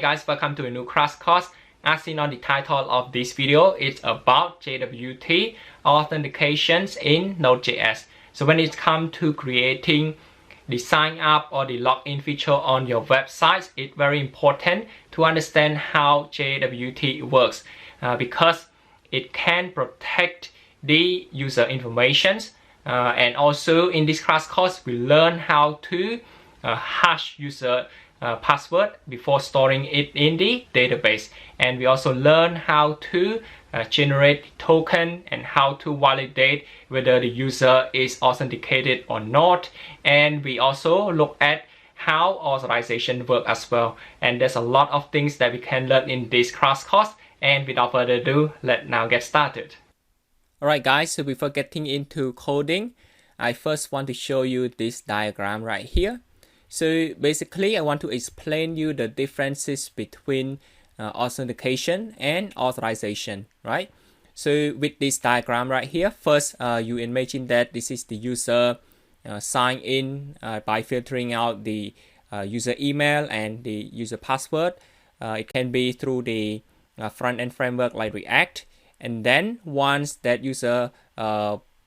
guys, welcome to a new crash course. As seen on the title of this video, it's about JWT authentications in Node.js. So when it comes to creating the sign up or the login feature on your website, it's very important to understand how JWT works because it can protect the user informations. And also in this crash course, we learn how to hash user password before storing it in the database, and we also learn how to generate token and how to validate whether the user is authenticated or not. And we also look at how authorization works as well, and there's a lot of things that we can learn in this crash course. And without further ado, let's now get started. Alright guys, so before getting into coding, I first want to show you this diagram right here. So basically, I want to explain you the differences between authentication and authorization, right? So with this diagram right here, first you imagine that this is the user sign in by filtering out the user email and the user password. It can be through the front-end framework like React, and then once that user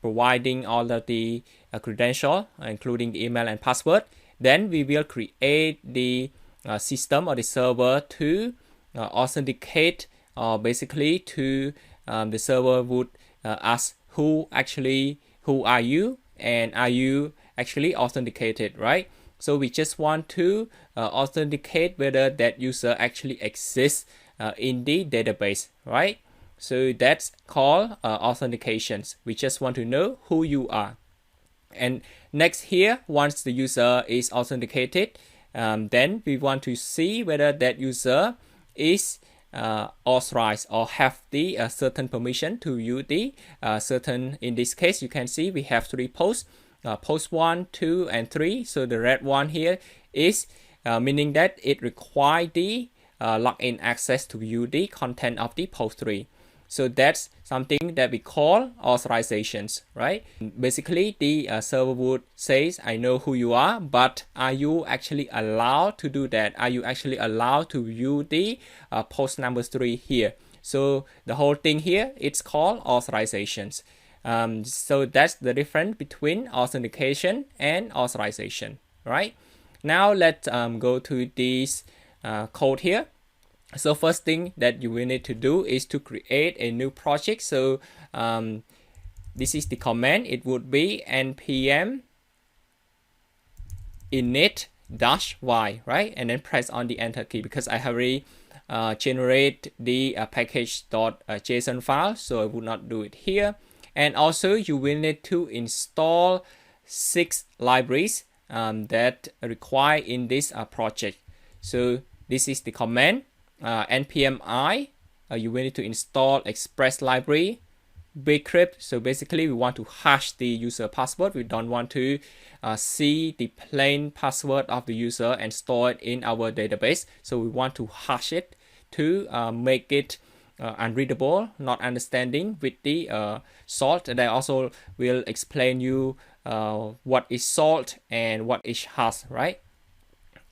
providing all of the credentials, including the email and password, then we will create the system or the server to authenticate, or basically to the server would ask who are you, and are you actually authenticated, right? So we just want to authenticate whether that user actually exists in the database, right? So that's called authentications. We just want to know who you are. And next here, once the user is authenticated, then we want to see whether that user is authorized or have the certain permission to use the certain. In this case, you can see we have 3 posts, post 1, 2, and 3. So the red one here is meaning that it requires the login access to view the content of the post 3. So that's something that we call authorizations, right? Basically, the server would say, I know who you are, but are you actually allowed to do that? Are you actually allowed to view the post number 3 here? So the whole thing here, it's called authorizations. So that's the difference between authentication and authorization, right? Now let's go to this code here. So first thing that you will need to do is to create a new project. So this is the command. It would be npm init-y, right? And then press on the enter key, because I have already generate the package.json file, so I would not do it here. And also you will need to install 6 libraries that require in this project. So this is the command. npm I, you will need to install express library, bcrypt. So basically we want to hash the user password. We don't want to see the plain password of the user and store it in our database. So we want to hash it to make it unreadable, not understanding with the salt. And I also will explain you what is salt and what is hash, right?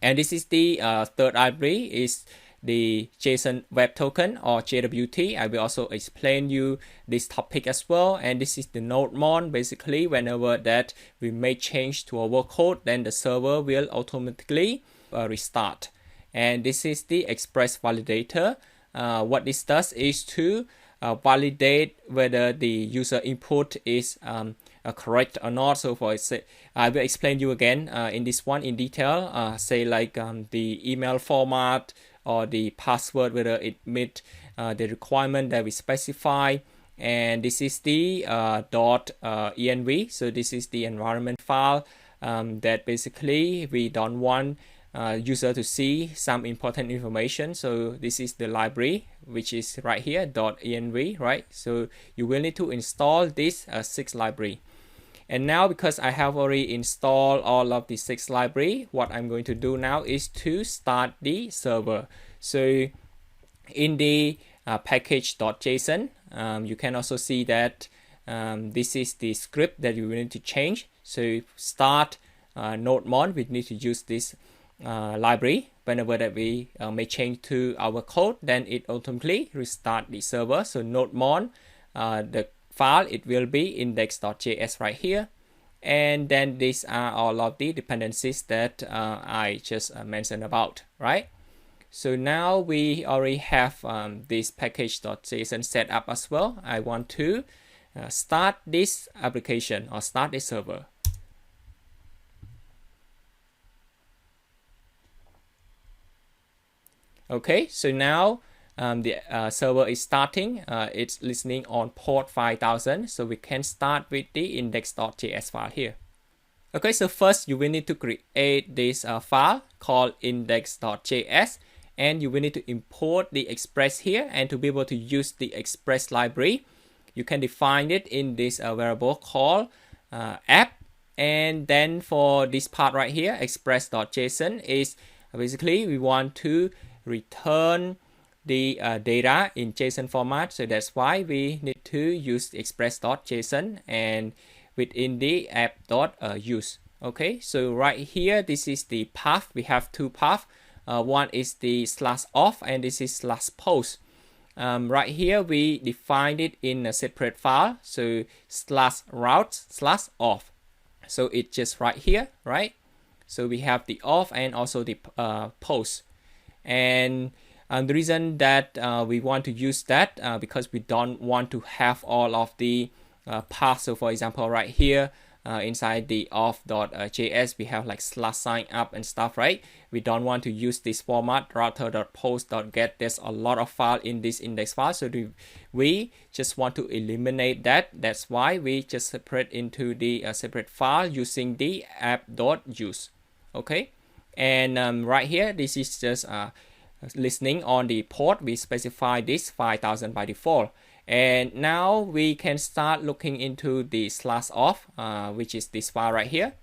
And this is the third library, is the JSON Web Token or JWT. I will also explain you this topic as well. And this is the nodemon. Basically, whenever that we make change to our code, then the server will automatically restart. And this is the express validator. What this does is to validate whether the user input is correct or not. So for say, I will explain you again in this one in detail. Say like the email format or the password, whether it meets the requirement that we specify. And this is the .env. So this is the environment file that basically we don't want user to see some important information. So this is the library, which is right here, .env, right? So you will need to install this 6 library. And now, because I have already installed all of the 6 library, what I'm going to do now is to start the server. So in the package.json, you can also see that this is the script that you will need to change. So start nodemon, we need to use this library. whenever that we may change to our code, then it automatically restart the server. So nodemon, the file, it will be index.js right here. And then these are all of the dependencies that I just mentioned about, right? So now we already have this package.json set up as well. I want to start this application or start this server. Okay, so now the server is starting. It's listening on port 5000. So we can start with the index.js file here. Okay, so first you will need to create this file called index.js, and you will need to import the express here. And to be able to use the express library, you can define it in this variable called app. And then for this part right here, express.json is basically we want to return the data in JSON format. So that's why we need to use express.json and within the app.use. Okay, so right here, this is the path. We have two paths. One is the /auth and this is /post. Right here, we defined it in a separate file. So /route/auth. So it's just right here, right? So we have the auth and also the post. And the reason that we want to use that because we don't want to have all of the paths. So for example, right here inside the auth.js, we have like /signup and stuff, right? We don't want to use this format, router.post.get. There's a lot of file in this index file. So we just want to eliminate that. That's why we just separate into the separate file using the app.use. Okay. And right here, this is just listening on the port. We specify this 5000 by default. And now we can start looking into the /auth, which is this file right here.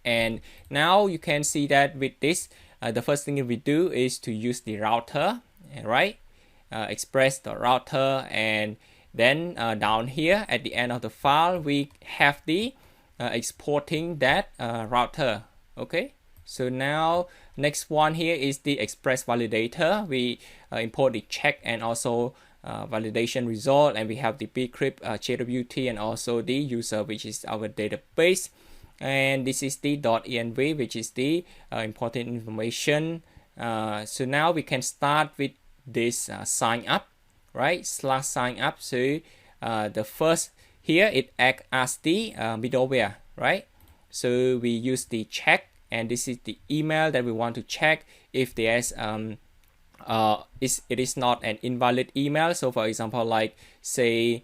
And now you can see that with this, the first thing we do is to use the router, right? Express the router, and then down here at the end of the file, we have the exporting that router. Okay. So now next one here is the express validator. We import the check and also validation result, and we have the bcrypt, JWT, and also the user, which is our database. And this is the .env, which is the important information. So now we can start with this sign up, right? /signup. So the first here it acts as the middleware, right? So we use the check. And this is the email that we want to check if there's it is not an invalid email. So for example, like say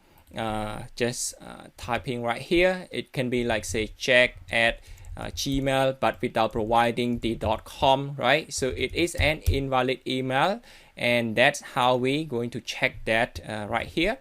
just typing right here, it can be like say check at Gmail, but without providing the .com, right? So it is an invalid email, and that's how we going to check that right here.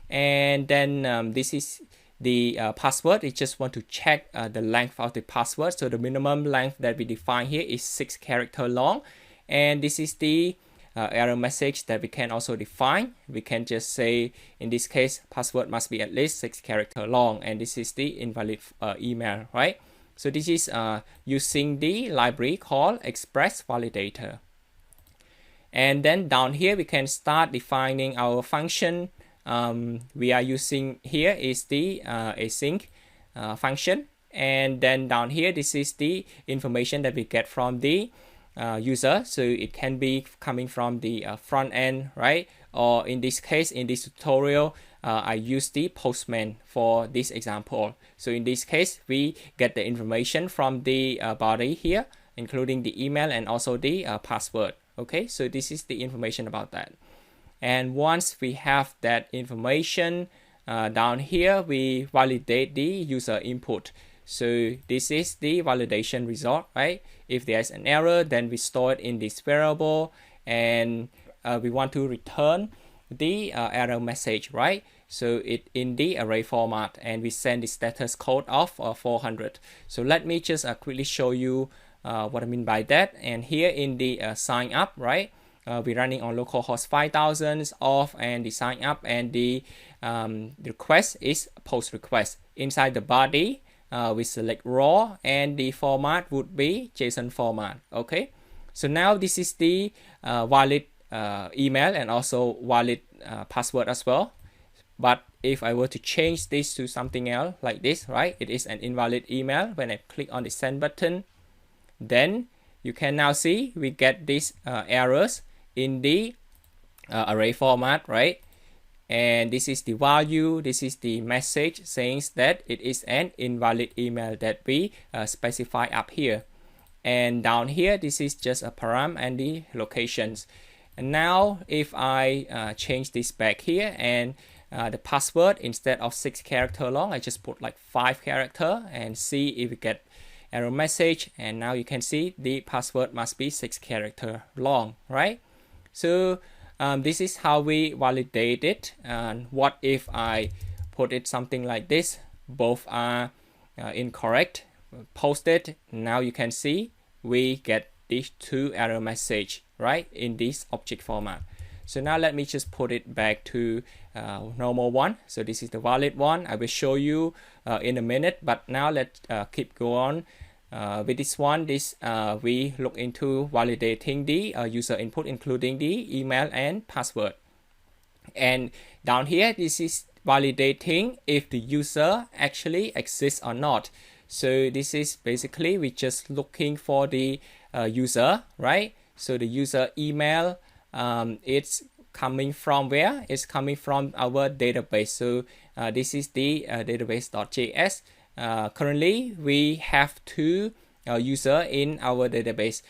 And then this is the password. We just want to check the length of the password. So the minimum length that we define here is 6 characters long. And this is the error message that we can also define. We can just say, in this case, password must be at least 6 characters long. And this is the invalid email, right? So this is using the library called Express Validator. And then down here, we can start defining our function. We are using here is the async function, and then down here this is the information that we get from the user. So it can be coming from the front end, right? Or in this case, in this tutorial, I use the Postman for this example. So in this case, we get the information from the body here, including the email and also the password. Okay, so this is the information about that. And once we have that information down here, we validate the user input. So this is the validation result, right? If there's an error, then we store it in this variable, and we want to return the error message, right? So it in the array format, and we send the status code of 400. So let me just quickly show you what I mean by that. And here in the sign up, right? We're running on localhost 5000 off, and the sign up and the request is post request. Inside the body, we select raw, and the format would be JSON format. Okay, So now this is the valid email and also valid password as well. But if I were to change this to something else like this, right, it is an invalid email. When I click on the send button, then you can now see we get these errors in the array format, right? And this is the value, this is the message saying that it is an invalid email that we specify up here. And down here, this is just a param and the locations. And now if I change this back here, and the password, instead of 6 character long, I just put like 5 character and see if we get error message. And now you can see the password must be 6 character long, right? So this is how we validate it. And what if I put it something like this? Both are incorrect. Post it. Now you can see we get these 2 error message, right, in this object format. So now let me just put it back to normal one. So this is the valid one. I will show you in a minute, but now let's keep going with this one. We look into validating the user input, including the email and password. And down here, this is validating if the user actually exists or not. So this is basically we just looking for the user, right? So the user email, it's coming from where? It's coming from our database. So this is the database.js. Currently, we have 2 user in our database.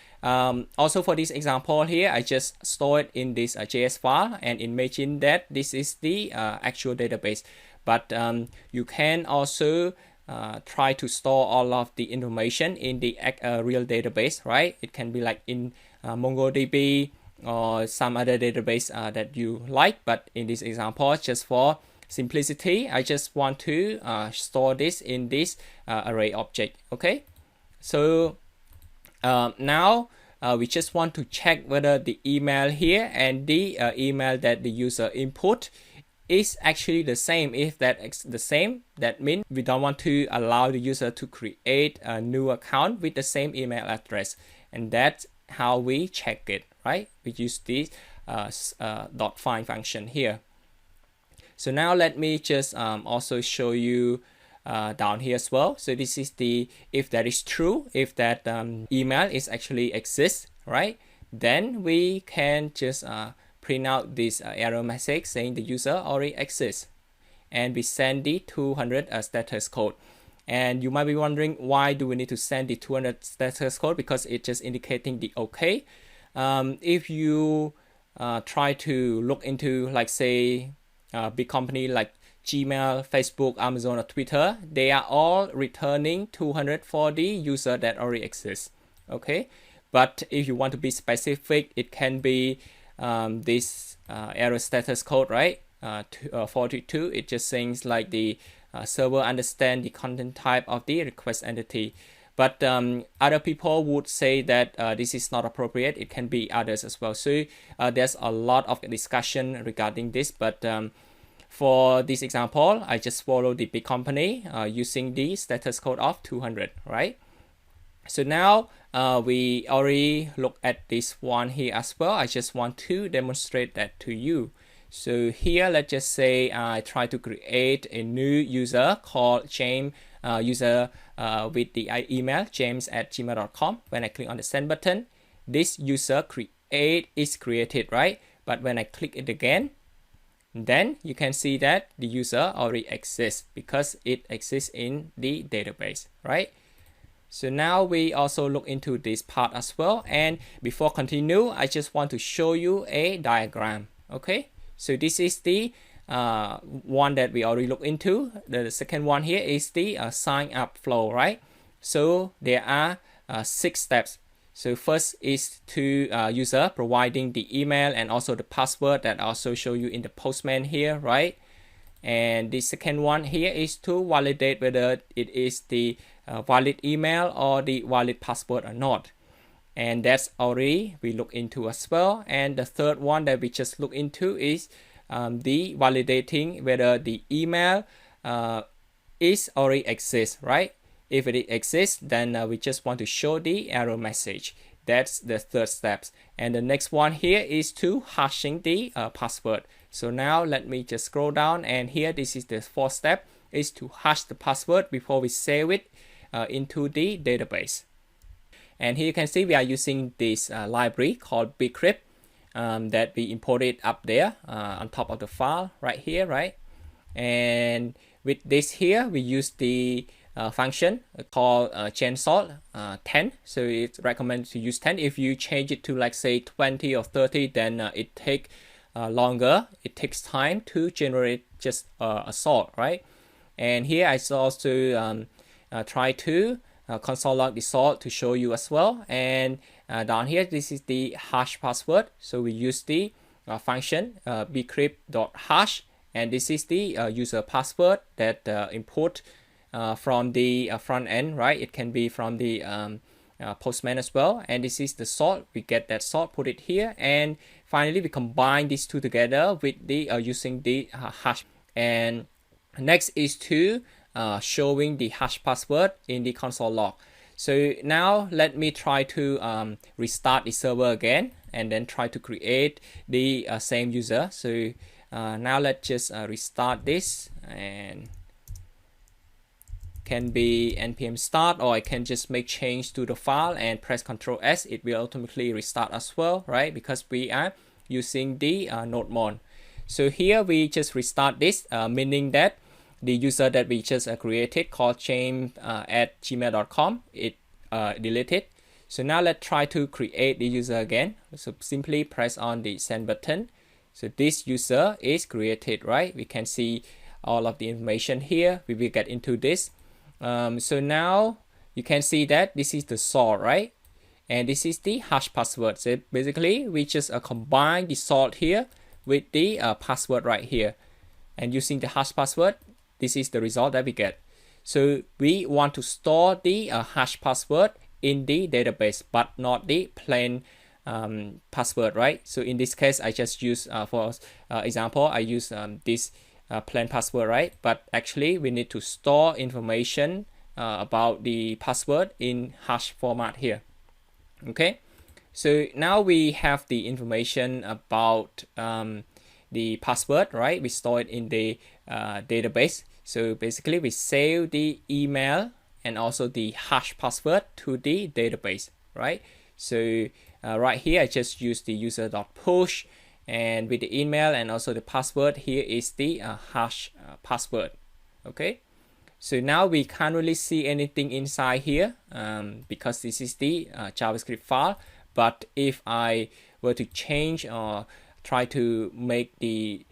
Also for this example here, I just store it in this JS file and imagine that this is the actual database. But you can also try to store all of the information in the real database, right? It can be like in MongoDB or some other database that you like. But in this example, just for simplicity, I just want to store this in this array object. Okay, so now we just want to check whether the email here and the email that the user input is actually the same. If that's the same, that means we don't want to allow the user to create a new account with the same email address, and that's how we check it, right? We use this .find function here. So now let me just also show you down here as well. So this is the, if that is true, if that email is actually exists, right? Then we can just print out this error message saying the user already exists, and we send the 200 status code. And you might be wondering, why do we need to send the 200 status code? Because it's just indicating the okay. If you try to look into, like, say, big company like Gmail, Facebook, Amazon, or Twitter, they are all returning 200 for the user that already exists. Okay, but if you want to be specific, it can be this error status code, right? 42. It just saying like the server understand the content type of the request entity. But other people would say that this is not appropriate. It can be others as well. So there's a lot of discussion regarding this. But for this example, I just follow the big company using the status code of 200, right? So now we already look at this one here as well. I just want to demonstrate that to you. So here, let's just say I try to create a new user called James, user with the email james@gmail.com. When I click on the send button, this user is created, right? But when I click it again, then you can see that the user already exists because it exists in the database, right? So now we also look into this part as well. And before continue, I just want to show you a diagram. Okay, so this is the one that we already looked into. The second one here is the sign up flow, right? So there are 6 steps. So first is to user providing the email and also the password that I also show you in the Postman here, right? And the second one here is to validate whether it is the valid email or the valid password or not. And that's already we look into as well. And the third one that we just look into is the validating whether the email is already exists, right? If it exists, then we just want to show the error message. That's the third step. And the next one here is to hashing the password. So now let me just scroll down, and here this is the fourth step, is to hash the password before we save it into the database. And here you can see we are using this library called bcrypt that we imported up there on top of the file right here, right? And with this here, we use the function called chainsort 10. So it's recommended to use 10. If you change it to like say 20 or 30, then it takes longer. It takes time to generate just a sort, right? And here I also try to console log the sort to show you as well. And down here, this is the hash password. So we use the function bcrypt.hash, and this is the user password that import from the front end, right? It can be from the Postman as well. And this is the sort. We get that sort, put it here, and finally we combine these two together with the using the hash. And next is to showing the hash password in the console log. So now let me try to restart the server again, and then try to create the same user. So now let's just restart this, and can be npm start, or I can just make change to the file and press Ctrl S. It will automatically restart as well, right? Because we are using the nodemon. So here we just restart this, meaning that the user that we just created called james@gmail.com, it deleted. So now let's try to create the user again. So simply press on the send button. So this user is created, right? We can see all of the information here. We will get into this. So now you can see that this is the sort, right? And this is the hash password. So basically we just combine the sort here with the password right here. And using the hash password, this is the result that we get. So we want to store the hash password in the database, but not the plain password, right? So in this case, I just use, for example, I use this plain password, right? But actually we need to store information about the password in hash format here. Okay, so now we have the information about the password, right? We store it in the database. So basically we save the email and also the hash password to the database, right? So right here I just use the user.push, and with the email and also the password, here is the hash password. Okay, so now we can't really see anything inside here because this is the JavaScript file. But if I were to change or try to make the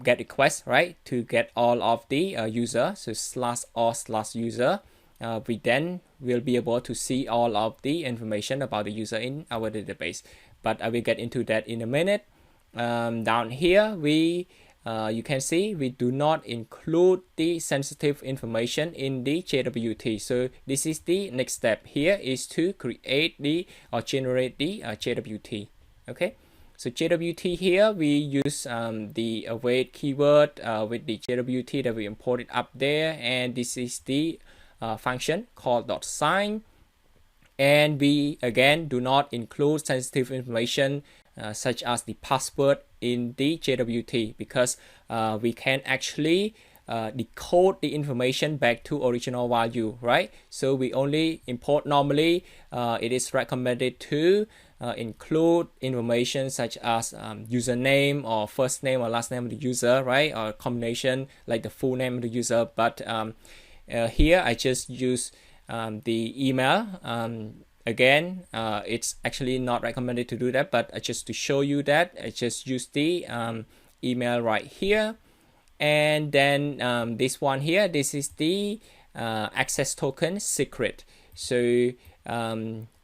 get request, right, to get all of the user, so /or/user, we then will be able to see all of the information about the user in our database. But I will get into that in a minute. Down here, you can see we do not include the sensitive information in the JWT. So this is the next step. Here is to create the or generate the JWT. Okay. So JWT here, we use the await keyword with the JWT that we imported up there, and this is the function called .sign. And we again do not include sensitive information such as the password in the JWT, because we can actually decode the information back to original value, right? So we only import normally. It is recommended to include information such as username or first name or last name of the user, right? Or combination like the full name of the user. But here I just use the email. Again, it's actually not recommended to do that, but just to show you that, I just use the email right here. And then this one here, this is the access token secret. So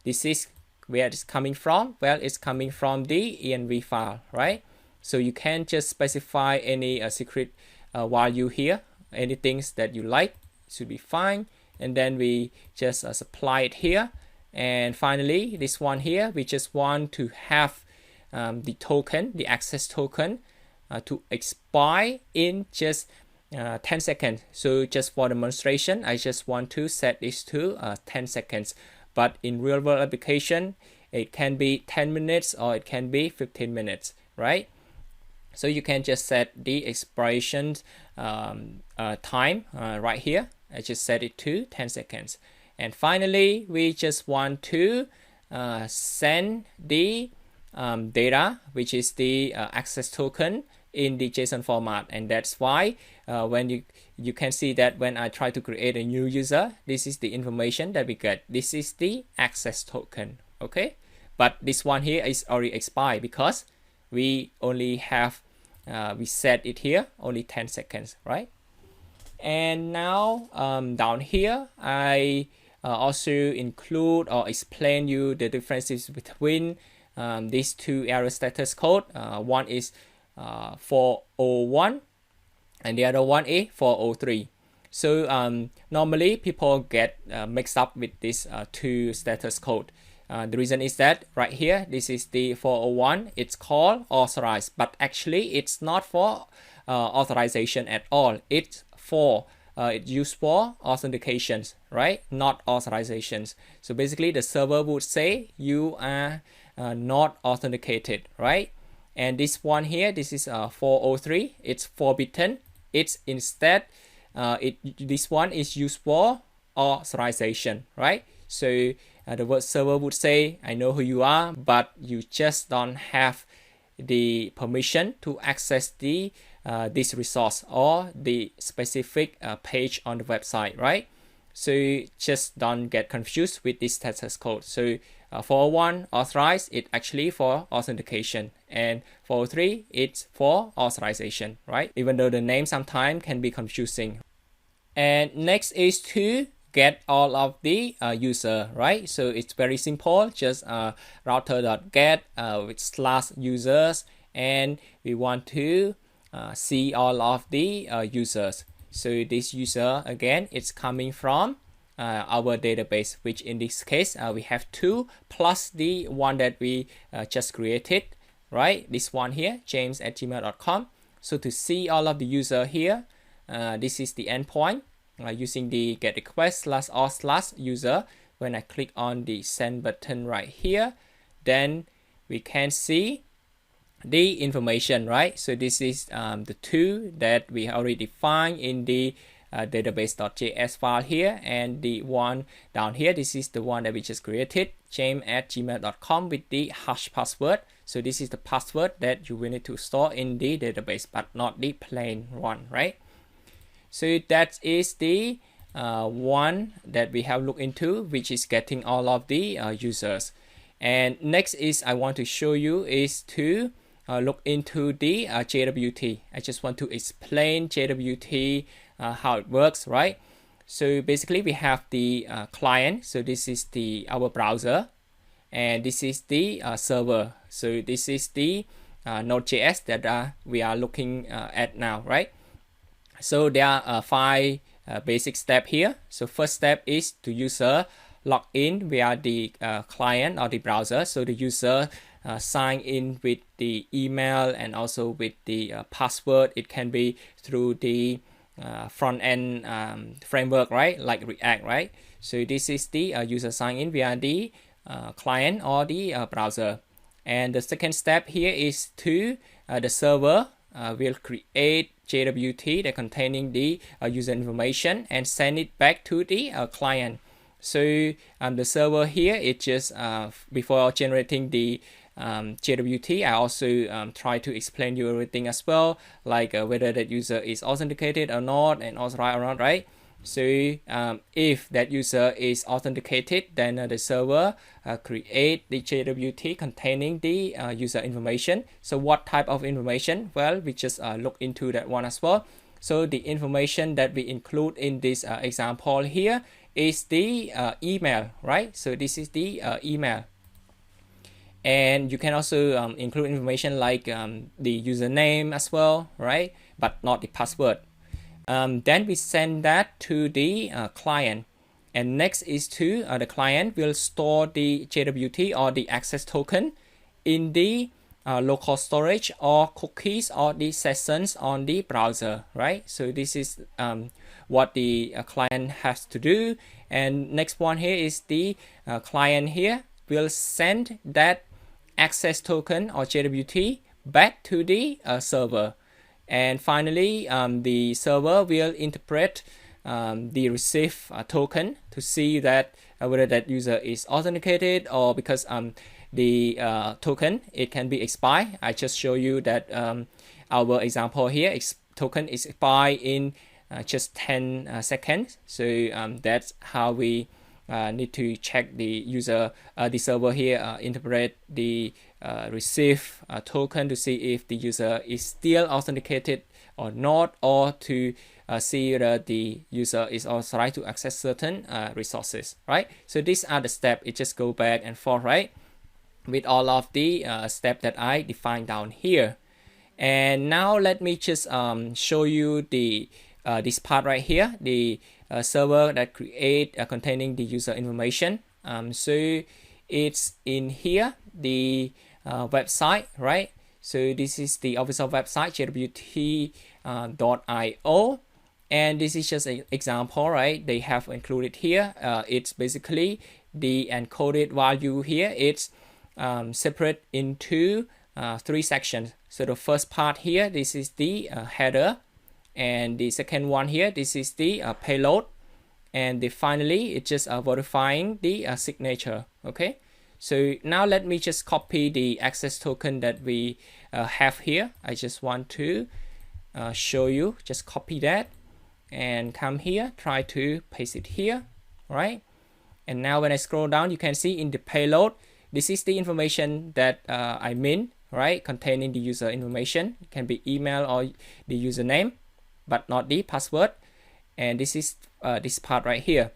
this is where it's coming from. Well, it's coming from the env file, right? So you can just specify any secret value here, anything that you like, should be fine. And then we just supply it here. And finally, this one here, we just want to have the token, the access token, to expire in just 10 seconds. So just for demonstration, I just want to set this to 10 seconds. but in real world application, it can be 10 minutes or it can be 15 minutes, right? So you can just set the expiration time right here. I just set it to 10 seconds. And finally, we just want to send the data, which is the access token, in the JSON format. And that's why when you can see that when I try to create a new user, this is the information that we get. This is the access token, okay? But this one here is already expired because we only have we set it here only 10 seconds, right? And now down here I also include or explain you the differences between these two error status code. One is 401 and the other one is 403. So normally people get mixed up with these two status code. The reason is that right here, this is the 401, it's called authorized, but actually it's not for authorization at all. It's used for authentications, right? Not authorizations. So basically the server would say you are not authenticated, right? And this one here, this is 403, it's forbidden. It's instead, this one is used for authorization, right? So the word server would say, I know who you are, but you just don't have the permission to access the this resource or the specific page on the website, right? So just don't get confused with this status code. So 401 authorized, it's actually for authentication, and 403 it's for authorization, right? Even though the name sometimes can be confusing. And next is to get all of the user, right? So it's very simple, just router.get with /users, and we want to see all of the users. So this user again, it's coming from our database, which in this case we have 2 plus the one that we just created, right? This one here, james@gmail.com. So to see all of the user here, this is the endpoint using the get request /auth/user. When I click on the send button right here, then we can see the information, right? So this is the 2 that we already defined in the database.js file here, and the one down here, this is the one that we just created, james@gmail.com with the hash password. So this is the password that you will need to store in the database, but not the plain one, right? So that is the one that we have looked into, which is getting all of the users. And next is I want to show you is to look into the JWT. I just want to explain JWT, how it works, right? So basically we have the client. So this is our browser, and this is the server. So this is the nodejs that we are looking at now, right? So there are 5 basic steps here. So first step is the user log in via the client or the browser. So the user sign in with the email and also with the password. It can be through the front end framework, right? Like React, right? So this is the user sign in via the client or the browser. And the second step here is to the server will create JWT that containing the user information and send it back to the client. So the server here, it just before generating the JWT, I also try to explain you everything as well, like whether that user is authenticated or not and authorized or not, right? So if that user is authenticated, then the server create the JWT containing the user information. So what type of information? Well, we just look into that one as well. So the information that we include in this example here is the email, right? So this is the email. And you can also include information like the username as well, right? But not the password. Then we send that to the client. And next is to the client will store the JWT or the access token in the local storage or cookies or the sessions on the browser, right? So this is what the client has to do. And next one here is the client here will send that access token or JWT back to the server. And finally, the server will interpret the receive token to see that whether that user is authenticated, or because the token, it can be expired. I just show you that our example here, token is expired in just 10 seconds. So that's how we need to check the user, the server here interpret the receive token to see if the user is still authenticated or not, or to see whether the user is authorized to access certain resources, right? So these are the steps. It just go back and forth, right, with all of the steps that I defined down here. And now let me just show you the this part right here, the server that create containing the user information. So it's in here, the website, right? So this is the official website, JWT.io. And this is just an example, right? They have included here. It's basically the encoded value here. It's separate into 3 sections. So the first part here, this is the header, and the second one here, this is the payload, and finally it's just verifying the signature. Okay, so now let me just copy the access token that we have here. I just want to show you, just copy that and come here, try to paste it here, right? And now when I scroll down, you can see in the payload, this is the information that I mean, right, containing the user information. It can be email or the username, but not the password. And this is this part right here.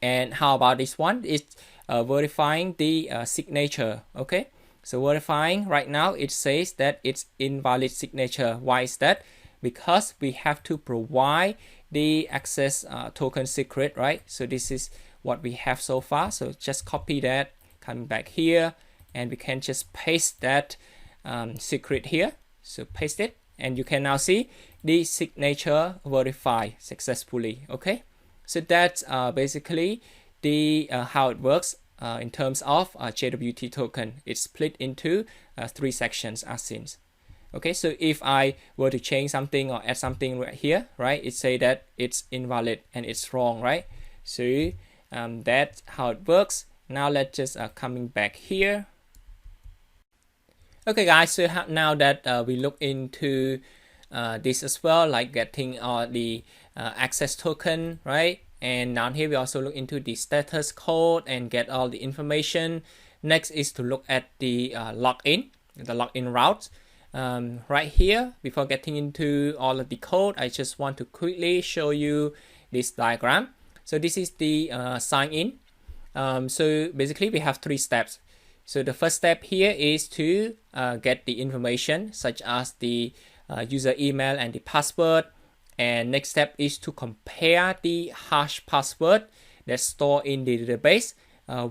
And how about this one? It's verifying the signature. Okay, so verifying right now, it says that it's invalid signature. Why is that? Because we have to provide the access token secret, right? So this is what we have so far. So just copy that, come back here, and we can just paste that secret here. So paste it, and you can now see the signature verified successfully. Okay, so that's basically the how it works in terms of JWT token. It's split into 3 sections as seen. Okay, so if I were to change something or add something right here, right, it say that it's invalid and it's wrong, right? So that's how it works. Now let's just coming back here. Okay guys, so now that we look into this as well, like getting the access token, right? And down here we also look into the status code and get all the information. Next is to look at the login route. Right here, before getting into all of the code, I just want to quickly show you this diagram. So this is the sign in. So basically we have 3 steps. So the first step here is to get the information such as the user email and the password. And next step is to compare the hash password that's stored in the database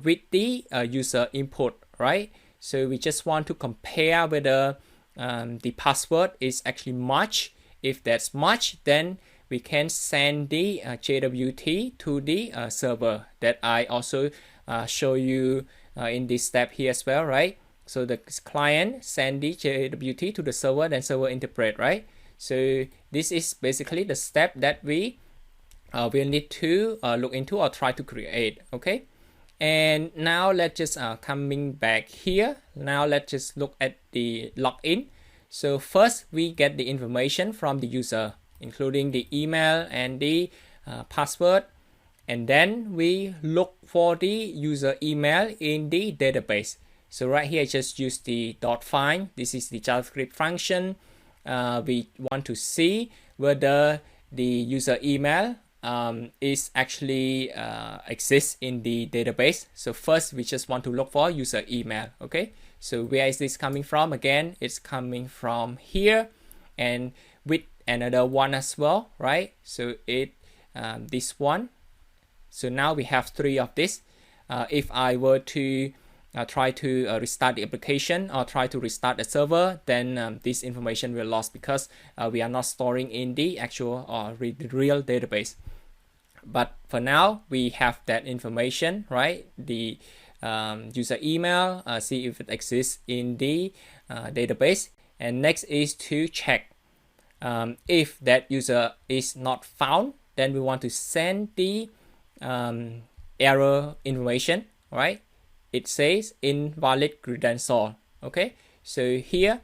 with the user input, right? So we just want to compare whether the password is actually match. If that's match, then we can send the JWT to the server that I also show you in this step here as well, right? So the client send the JWT to the server, then server interpret, right? So this is basically the step that we will need to look into or try to create. Okay, and now let's just coming back here. Now let's just look at the login. So first we get the information from the user, including the email and the password, and then we look for the user email in the database. So right here I just use the .find. This is the JavaScript function. We want to see whether the user email is actually exists in the database. So first we just want to look for user email. Okay, so where is this coming from? Again, it's coming from here and with another one as well, right? So it this one. So now we have 3 of this. If I were to try to restart the application or try to restart the server, then this information will lost because we are not storing in the actual or real database. But for now, we have that information, right? The user email, see if it exists in the database. And next is to check if that user is not found, then we want to send the error information, right? It says invalid credential. Okay, so here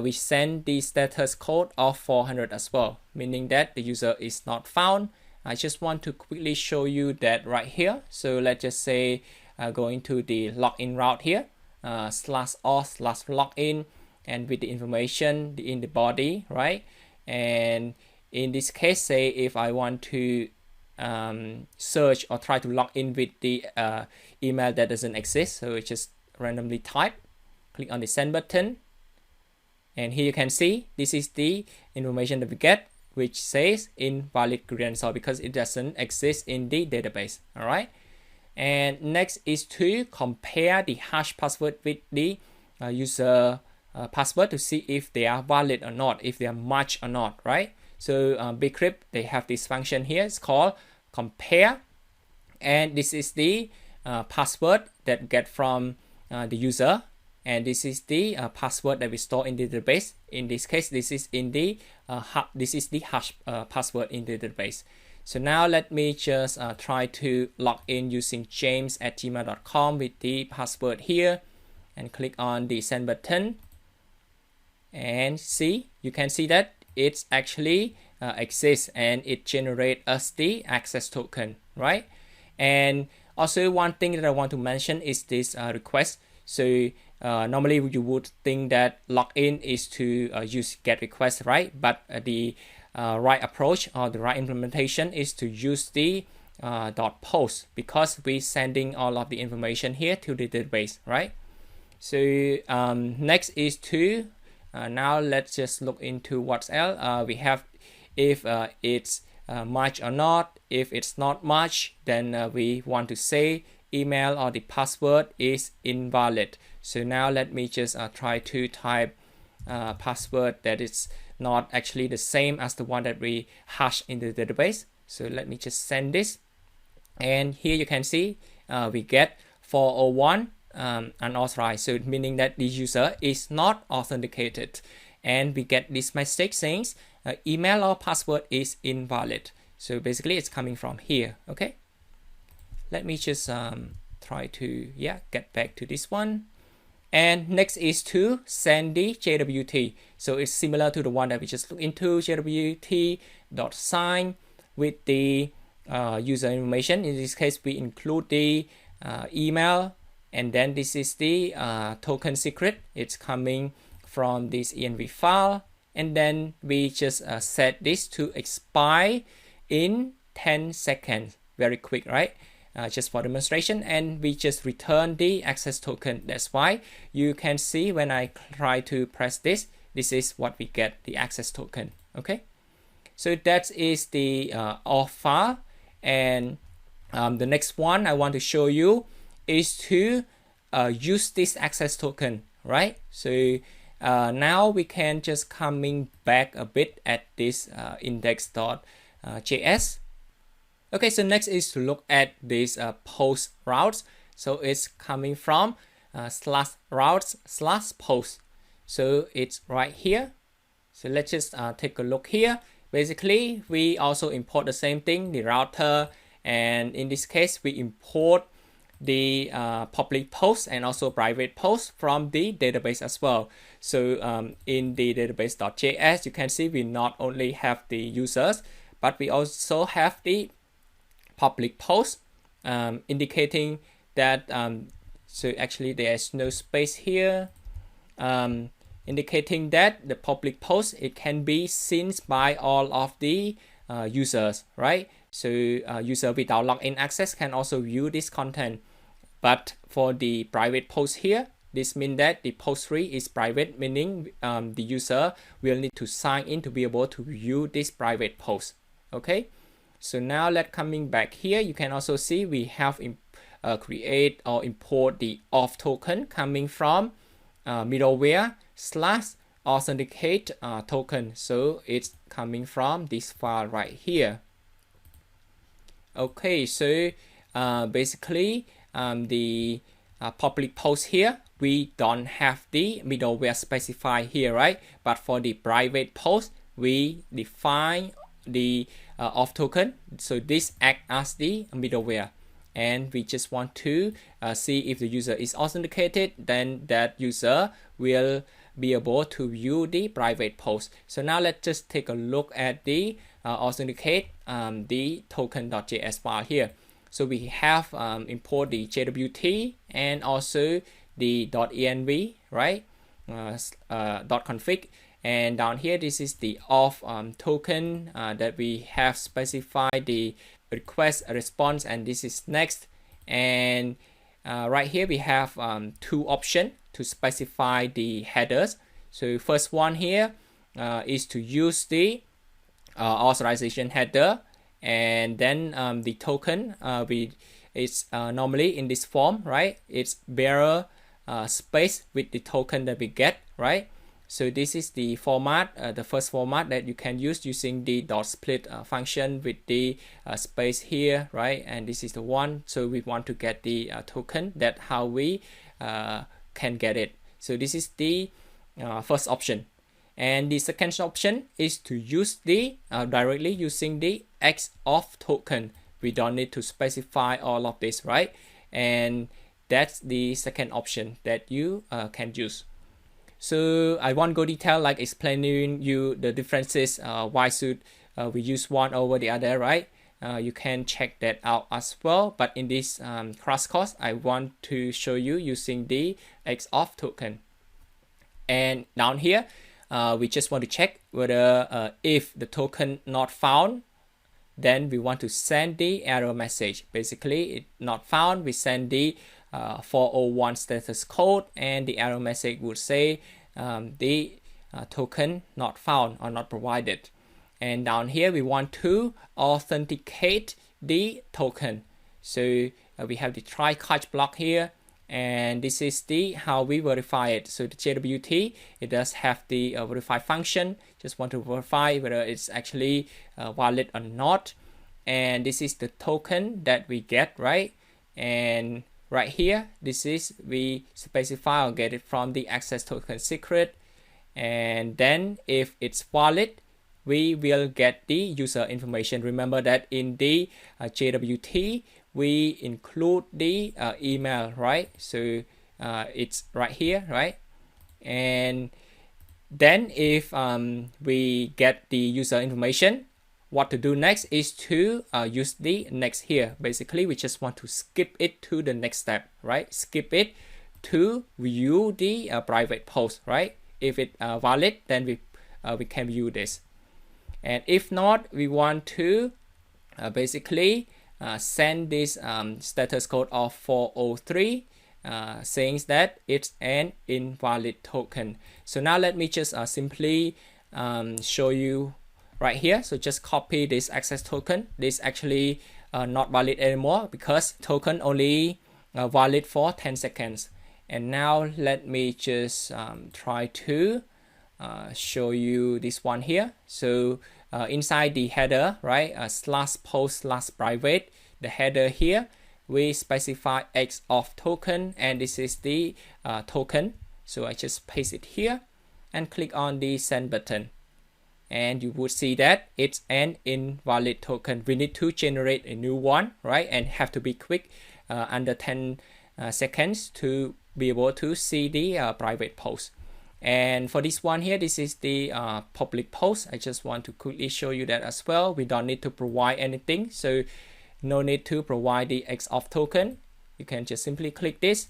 we send the status code of 400 as well, meaning that the user is not found. I just want to quickly show you that right here. So let's just say going to the login route here, /auth/login, and with the information in the body, right? And in this case, say if I want to search or try to log in with the email that doesn't exist, so it's just randomly type, click on the send button, and here you can see this is the information that we get, which says invalid credential because it doesn't exist in the database. All right, and next is to compare the hash password with the user password to see if they are valid or not, if they are matched or not, right? So Bcrypt, they have this function here. It's called compare, and this is the password that we get from the user, and this is the password that we store in the database. In this case, this is in the hash password in the database. So now let me just try to log in using james@gmail.com with the password here, and click on the send button, and see, you can see that it's actually exists, and it generates us the access token, right? And also one thing that I want to mention is this request. So normally you would think that login is to use GET request, right? But the right approach or the right implementation is to use the .post, because we're sending all of the information here to the database, right? So next is to now let's just look into what's else. We have if it's match or not. If it's not match, then we want to say email or the password is invalid. So now let me just try to type password that is not actually the same as the one that we hash in the database. So let me just send this, and here you can see we get 401 unauthorized, so meaning that the user is not authenticated, and we get this message saying email or password is invalid. So basically it's coming from here. Okay, let me just try to get back to this one. And next is to send the JWT. So it's similar to the one that we just looked into, JWT.sign with the user information. In this case, we include the email, and then this is the token secret. It's coming from this env file, and then we just set this to expire in 10 seconds. Very quick, right? Just for demonstration, and we just return the access token. That's why you can see when I try to press this, this is what we get, the access token. Okay, so that is the auth file, and the next one I want to show you is to use this access token, right? So now we can just coming back a bit at this index.js. Okay, so next is to look at this post routes. So it's coming from /routes/post. So it's right here. So let's just take a look here. Basically, we also import the same thing, the router, and in this case, we import the public post and also private post from the database as well. So in the database.js, you can see we not only have the users, but we also have the public post, indicating that so actually there's no space here, indicating that the public post, it can be seen by all of the users, right? So user without login access can also view this content. But for the private post here, this means that the post 3 is private, meaning the user will need to sign in to be able to view this private post. Okay, so now let's coming back here. You can also see we have create or import the auth token coming from middleware / authenticate token. So it's coming from this file right here. Okay, so basically the public post here, we don't have the middleware specified here, right? But for the private post, we define the auth token. So this acts as the middleware, and we just want to see if the user is authenticated, then that user will be able to view the private post. So now let's just take a look at the authenticate the token.js file here. So we have import the JWT and also the .env, right? .config, and down here this is the auth token that we have specified the request response, and this is next. And right here we have two options to specify the headers. So first one here is to use the authorization header, and then the token it's normally in this form, right? It's bearer space with the token that we get, right? So this is the format, the first format that you can use using the .split function with the space here, right? And this is the one. So we want to get the token. That's how we can get it. So this is the first option. And the second option is to use the directly using the XOf token. We don't need to specify all of this, right? And that's the second option that you can use. So I won't go detail like explaining you the differences, why should we use one over the other, right? You can check that out as well. But in this crash course, I want to show you using the XOf token. And down here, we just want to check whether if the token not found, then we want to send the error message. Basically, it not found, we send the 401 status code, and the error message would say the token not found or not provided. And down here we want to authenticate the token. So we have the try catch block here, and this is the how we verify it. So the JWT, it does have the verify function. Just want to verify whether it's actually valid or not. And this is the token that we get, right? And right here, this is we specify or get it from the access token secret. And then if it's valid, we will get the user information. Remember that in the JWT, we include the email, right? So it's right here, right? And then if we get the user information, what to do next is to use the next here. Basically, we just want to skip it to the next step, right? Skip it to view the private post, right? If it's valid, then we can view this. And if not, we want to basically send this status code of 403 saying that it's an invalid token. So now let me just simply show you right here. So just copy this access token. This actually not valid anymore because token only valid for 10 seconds. And now let me just try to show you this one here. So inside the header, right, /post/private, the header here, we specify XOf token, and this is the token. So I just paste it here and click on the send button, and you would see that it's an invalid token. We need to generate a new one, right, and have to be quick, under 10 seconds to be able to see the private post. And for this one here, this is the public post. I just want to quickly show you that as well. We don't need to provide anything, so no need to provide the XOf token. You can just simply click this,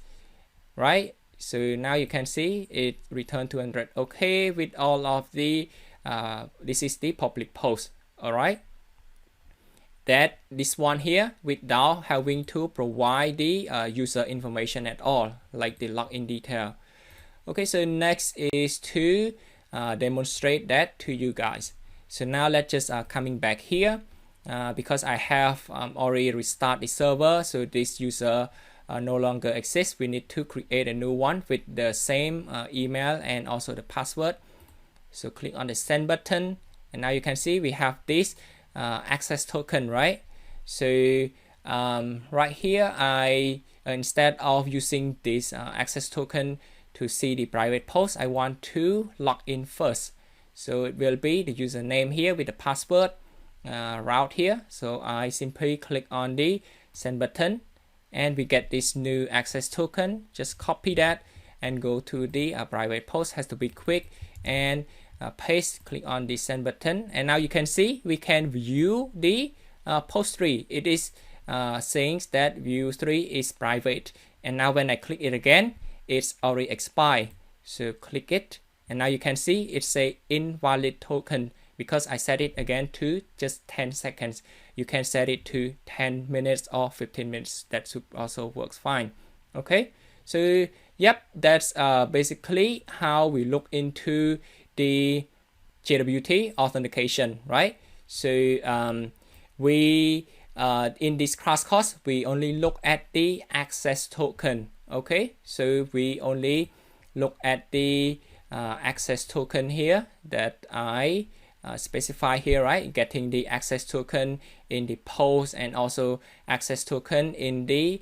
right? So now you can see it returned 200. Okay, with all of the this is the public post. All right, that this one here without having to provide the user information at all, like the login detail. Okay, so next is to demonstrate that to you guys. So now let's just coming back here, because I have already restarted the server, so this user no longer exists. We need to create a new one with the same email and also the password. So click on the send button, and now you can see we have this access token, right? So right here, I instead of using this access token to see the private post, I want to log in first. So it will be the username here with the password route here. So I simply click on the send button, and we get this new access token. Just copy that and go to the private post. Has to be quick, and paste, click on the send button, and now you can see we can view the post 3. It is saying that view 3 is private, and now when I click it again, it's already expired. So click it, and now you can see it say invalid token because I set it again to just 10 seconds. You can set it to 10 minutes or 15 minutes. That should also works fine. Okay, so yep, that's basically how we look into the JWT authentication, right? So we in this crash course, we only look at the access token. Okay, so we only look at the access token here that I specify here, right? Getting the access token in the post and also access token in the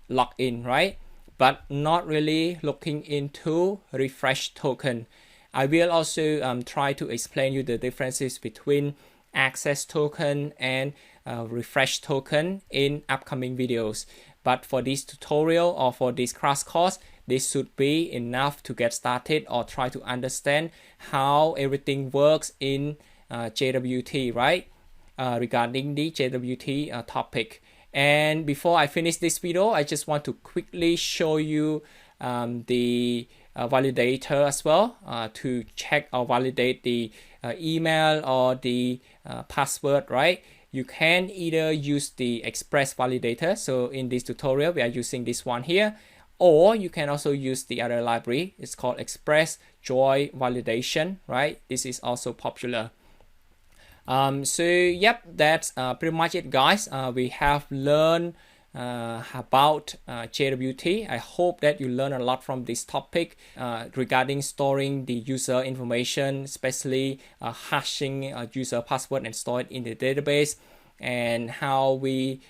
login, right? But not really looking into refresh token. I will also try to explain you the differences between access token and refresh token in upcoming videos. But for this tutorial or for this crash course, this should be enough to get started or try to understand how everything works in JWT, right? Regarding the JWT topic. And before I finish this video, I just want to quickly show you the validator as well to check or validate the email or the password, right? You can either use the express validator. So in this tutorial, we are using this one here, or you can also use the other library. It's called express joy validation, right? This is also popular. So yep, that's pretty much it, guys. We have learned about JWT. I hope that you learn a lot from this topic regarding storing the user information, especially hashing user password and store it in the database, and how we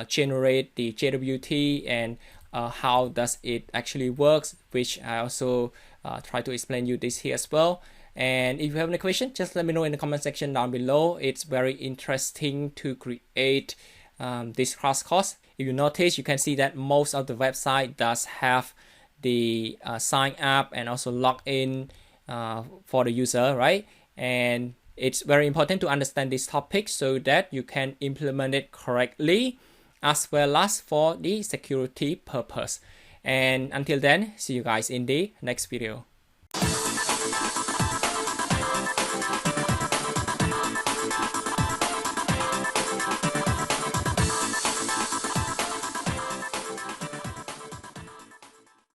generate the JWT and how does it actually works, which I also try to explain you this here as well. And if you have any question, just let me know in the comment section down below. It's very interesting to create this crash course. If you notice, you can see that most of the website does have the sign up and also log in for the user, right? And it's very important to understand this topic so that you can implement it correctly as well as for the security purpose. And until then, see you guys in the next video.